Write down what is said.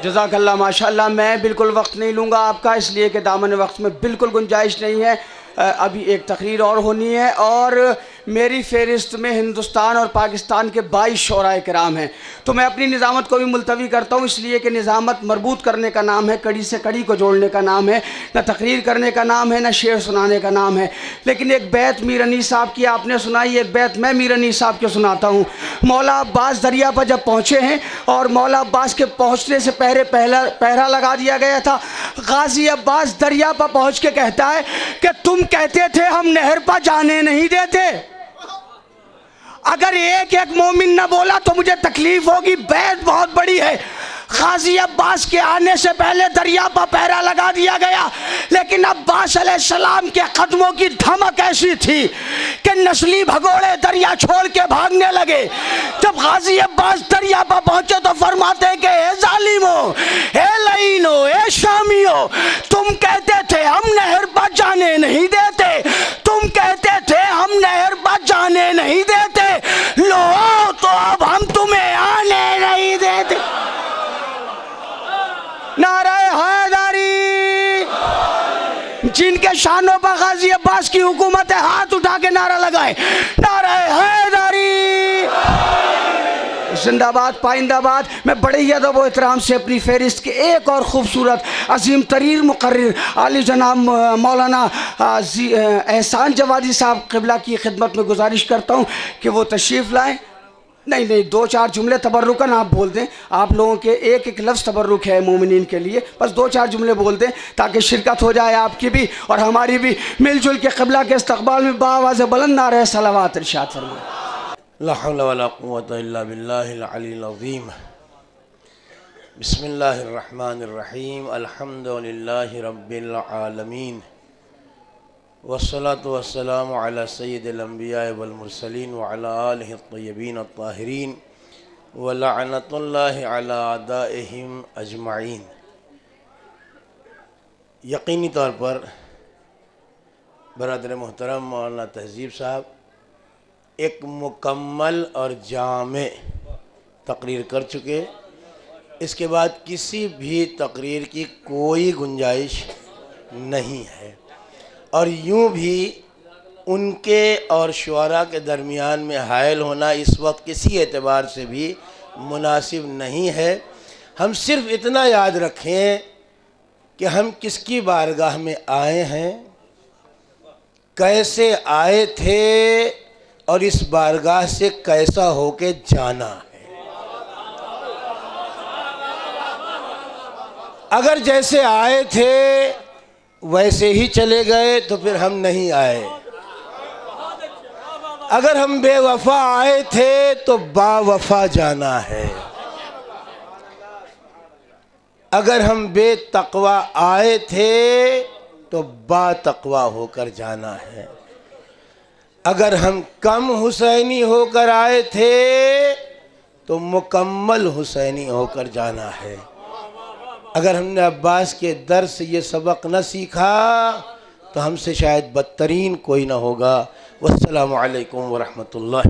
جزاک اللہ ماشاءاللہ. میں بالکل وقت نہیں لوں گا آپ کا، اس لیے کہ دامن وقت میں بالکل گنجائش نہیں ہے. ابھی ایک تقریر اور ہونی ہے، اور میری فہرست میں ہندوستان اور پاکستان کے 22 شعراء کرام ہیں. تو میں اپنی نظامت کو بھی ملتوی کرتا ہوں، اس لیے کہ نظامت مربوط کرنے کا نام ہے، کڑی سے کڑی کو جوڑنے کا نام ہے، نہ تقریر کرنے کا نام ہے، نہ شعر سنانے کا نام ہے. لیکن ایک بیت میر انیس صاحب کی آپ نے سنائی، ایک بیت میں میر انیس صاحب کے سناتا ہوں. مولا عباس دریا پر جب پہنچے ہیں، اور مولا عباس کے پہنچنے سے پہرا لگا دیا گیا تھا، غازی عباس دریا پر پہنچ کے کہتا ہے کہ تم کہتے تھے ہم نہر پر جانے نہیں دیتے. اگر ایک مومن نہ بولا تو مجھے تکلیف ہوگی. بیت بہت بڑی ہے. غازی عباس کے آنے سے پہلے دریا پر پہرا لگا دیا گیا، لیکن عباس علیہ السلام کے قدموں کی دھمک ایسی تھی کہ نسلی بھگوڑے دریا چھوڑ کے بھاگنے لگے. جب غازی عباس دریا پر پہنچے تو فرماتے کہ اے ظالمو، اے لعینو، اے شامیو، تم کہتے تھے ہم نہر پر جانے نہیں دیتے، تم کہتے تھے ہم نہر پر جانے نہیں دیتے، لو تو اب ہم تمہیں آنے نہیں دیتے. نعرہ حیدری. جن کے شانوں پر غازی عباس کی حکومت ہے، ہاتھ اٹھا کے نعرہ لگائیں، نعرہ حیدری زندہ باد پائندہ باد. میں بڑے ہی ادب و احترام سے اپنی فہرست کے ایک اور خوبصورت عظیم ترین مقرر عالی جناب مولانا احسان جوادی صاحب قبلہ کی خدمت میں گزارش کرتا ہوں کہ وہ تشریف لائیں. نہیں 2-4 جملے تبرکاً آپ بول دیں. آپ لوگوں کے ایک لفظ تبرک ہے مومنین کے لیے، بس 2-4 جملے بول دیں تاکہ شرکت ہو جائے آپ کی بھی اور ہماری بھی. مل جل کے قبلہ کے استقبال میں بآواز بلند نعرہ صلوات ارشاد فرمائیں. لا حول ولا قوة الا باللہ العلی العظیم. بسم اللہ الرحمن الرحیم. الحمد للہ رب العالمین، والصلاة والسلام علی سید الانبیاء والمرسلین وعلی آلہ الطیبین الطاہرین ولعنت اللہ علی اعدائہم اجمعین. یقینی طور پر برادر محترم مولانا تہذیب صاحب ایک مکمل اور جامع تقریر کر چکے. اس کے بعد کسی بھی تقریر کی کوئی گنجائش نہیں ہے، اور یوں بھی ان کے اور شعراء کے درمیان میں حائل ہونا اس وقت کسی اعتبار سے بھی مناسب نہیں ہے. ہم صرف اتنا یاد رکھیں کہ ہم کس کی بارگاہ میں آئے ہیں، کیسے آئے تھے، اور اس بارگاہ سے کیسا ہو کے جانا ہے. اگر جیسے آئے تھے ویسے ہی چلے گئے تو پھر ہم نہیں آئے. اگر ہم بے وفا آئے تھے تو با وفا جانا ہے. اگر ہم بے تقوی آئے تھے تو با تقوی ہو کر جانا ہے. اگر ہم کم حسینی ہو کر آئے تھے تو مکمل حسینی ہو کر جانا ہے. اگر ہم نے عباس کے در سے یہ سبق نہ سیکھا تو ہم سے شاید بدترین کوئی نہ ہوگا. والسلام علیکم ورحمۃ اللہ.